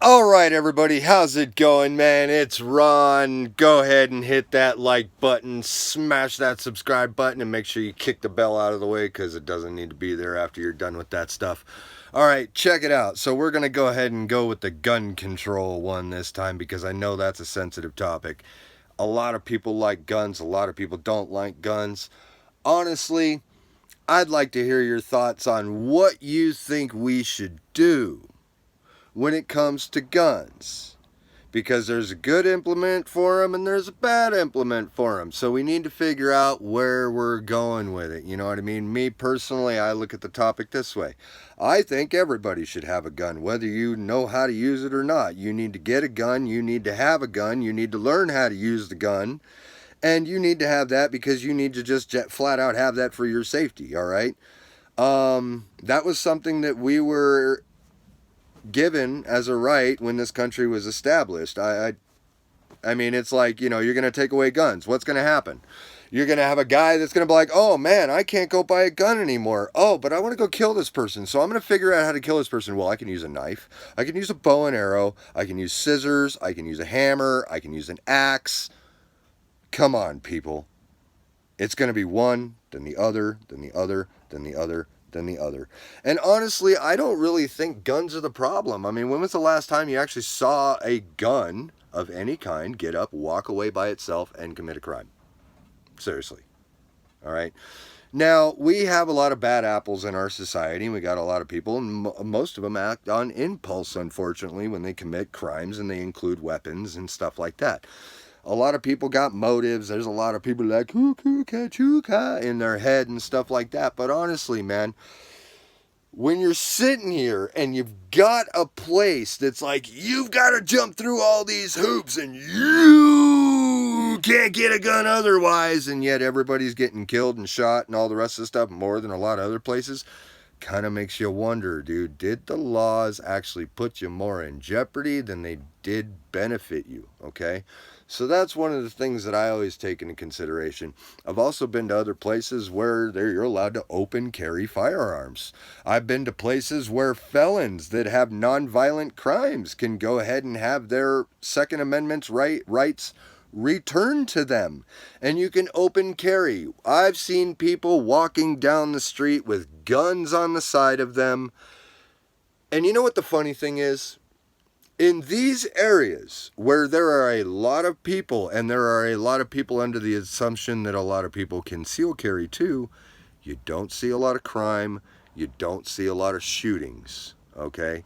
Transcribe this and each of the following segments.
All right, everybody, how's it going, man? It's Ron. Go ahead and hit that like button, smash that subscribe button, and make sure you kick the bell out of the way because it doesn't need to be there after you're done with that stuff. All right, check it out. So, we're going to go ahead and go with the gun control one this time because I know that's a sensitive topic. A lot of people like guns, a lot of people don't like guns. Honestly, I'd like to hear your thoughts on what you think we should do when it comes to guns, because there's a good implement for them and there's a bad implement for them. So we need to figure out where we're going with it. You know what I mean? Me personally, I look at the topic this way. I think everybody should have a gun, whether you know how to use it or not. You need to get a gun, you need to have a gun, you need to learn how to use the gun, and you need to have that because you need to just flat out have that for your safety, all right? That was something that we were given as a right when this country was established. I mean, it's like, you're going to take away guns. What's going to happen? You're going to have a guy that's going to be like, oh man, I can't go buy a gun anymore. Oh, but I want to go kill this person. So I'm going to figure out how to kill this person. Well, I can use a knife. I can use a bow and arrow. I can use scissors. I can use a hammer. I can use an axe. Come on, people. It's going to be one, then the other, then the other, then the other, than the other. And honestly, I don't really think guns are the problem. I mean, when was the last time you actually saw a gun of any kind get up, walk away by itself, and commit a crime? Seriously. All right. Now, we have a lot of bad apples in our society, and we got a lot of people, and most of them act on impulse, unfortunately, when they commit crimes, and they include weapons and stuff like that. A lot of people got motives. There's a lot of people like cuckoo kachuka in their head and stuff like that. But honestly, man, when you're sitting here and you've got a place that's like you've got to jump through all these hoops and you can't get a gun otherwise, and yet everybody's getting killed and shot and all the rest of the stuff more than a lot of other places, kind of makes you wonder, dude, did the laws actually put you more in jeopardy than they did benefit you? Okay, so that's one of the things that I always take into consideration. I've also been to other places where you're allowed to open carry firearms. I've been to places where felons that have nonviolent crimes can go ahead and have their Second Amendment rights returned to them, and you can open carry. I've seen people walking down the street with guns on the side of them. And you know what the funny thing is? In these areas where there are a lot of people, and there are a lot of people under the assumption that a lot of people conceal carry too, you don't see a lot of crime, you don't see a lot of shootings, okay?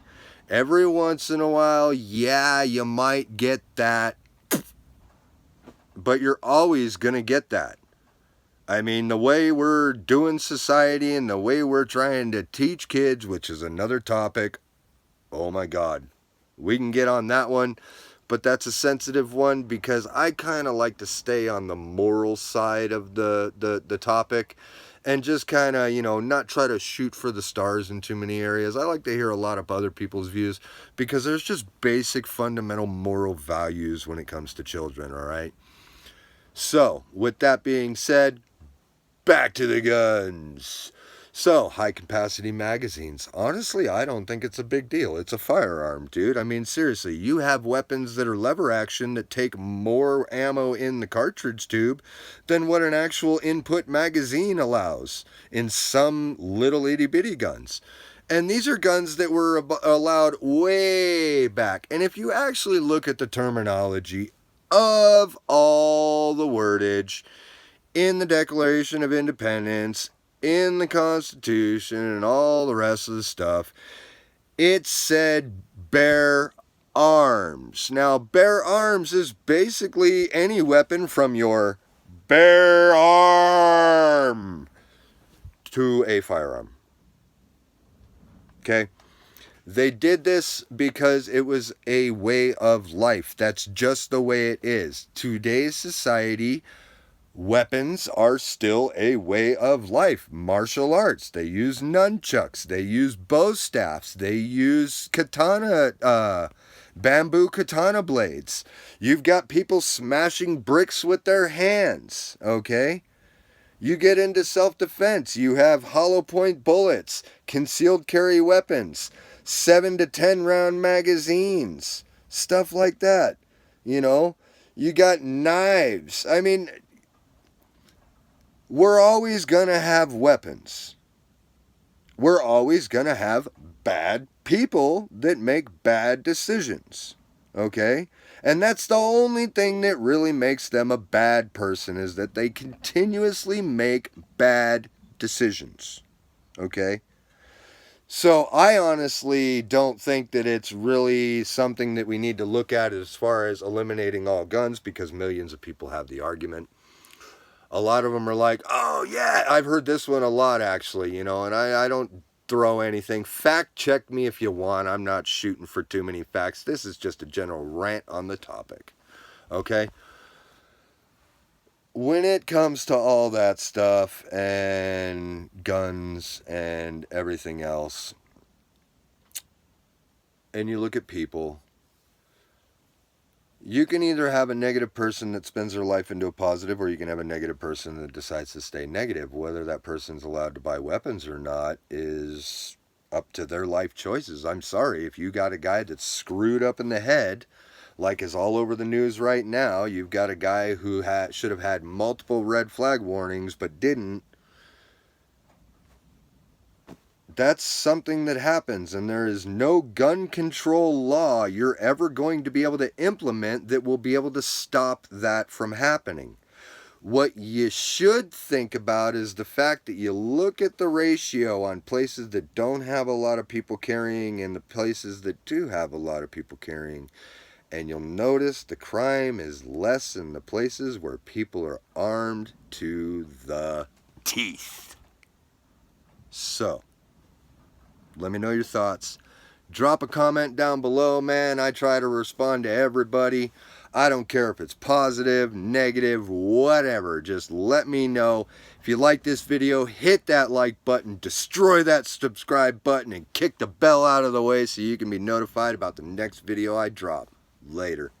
Every once in a while, yeah, you might get that, but you're always going to get that. I mean, the way we're doing society and the way we're trying to teach kids, which is another topic, oh my God. We can get on that one, but that's a sensitive one because I kind of like to stay on the moral side of the topic and just kind of, not try to shoot for the stars in too many areas. I like to hear a lot of other people's views because there's just basic fundamental moral values when it comes to children, all right? So, with that being said, back to the guns. So, high capacity magazines. Honestly, I don't think it's a big deal. It's a firearm, dude. I mean, seriously, you have weapons that are lever action that take more ammo in the cartridge tube than what an actual input magazine allows in some little itty bitty guns. And these are guns that were allowed way back. And if you actually look at the terminology of all the wordage in the Declaration of Independence, in the Constitution, and all the rest of the stuff, it said bear arms. Now, bear arms is basically any weapon from your bare arm to a firearm. Okay? They did this because it was a way of life. That's just the way it is. Today's society, weapons are still a way of life. Martial arts, they use nunchucks, they use bow staffs, they use bamboo katana blades. You've got people smashing bricks with their hands, okay? You get into self-defense, you have hollow point bullets, concealed carry weapons. 7 to 10 round magazines, stuff like that. You know, you got knives. I mean, we're always going to have weapons. We're always going to have bad people that make bad decisions. Okay? And that's the only thing that really makes them a bad person, is that they continuously make bad decisions. Okay? So I honestly don't think that it's really something that we need to look at as far as eliminating all guns, because millions of people have the argument. A lot of them are like, oh yeah, I've heard this one a lot actually, you know, and I don't throw anything. Fact check me if you want. I'm not shooting for too many facts. This is just a general rant on the topic. Okay? When it comes to all that stuff and guns and everything else, and you look at people, you can either have a negative person that spends their life into a positive, or you can have a negative person that decides to stay negative. Whether that person's allowed to buy weapons or not is up to their life choices. I'm sorry, if you got a guy that's screwed up in the head, like is all over the news right now, you've got a guy who should have had multiple red flag warnings but didn't. That's something that happens, and there is no gun control law you're ever going to be able to implement that will be able to stop that from happening. What you should think about is the fact that you look at the ratio on places that don't have a lot of people carrying and the places that do have a lot of people carrying, and you'll notice the crime is less in the places where people are armed to the teeth. So, let me know your thoughts. Drop a comment down below, man. I try to respond to everybody. I don't care if it's positive, negative, whatever. Just let me know. If you like this video, hit that like button, destroy that subscribe button, and kick the bell out of the way so you can be notified about the next video I drop. Later.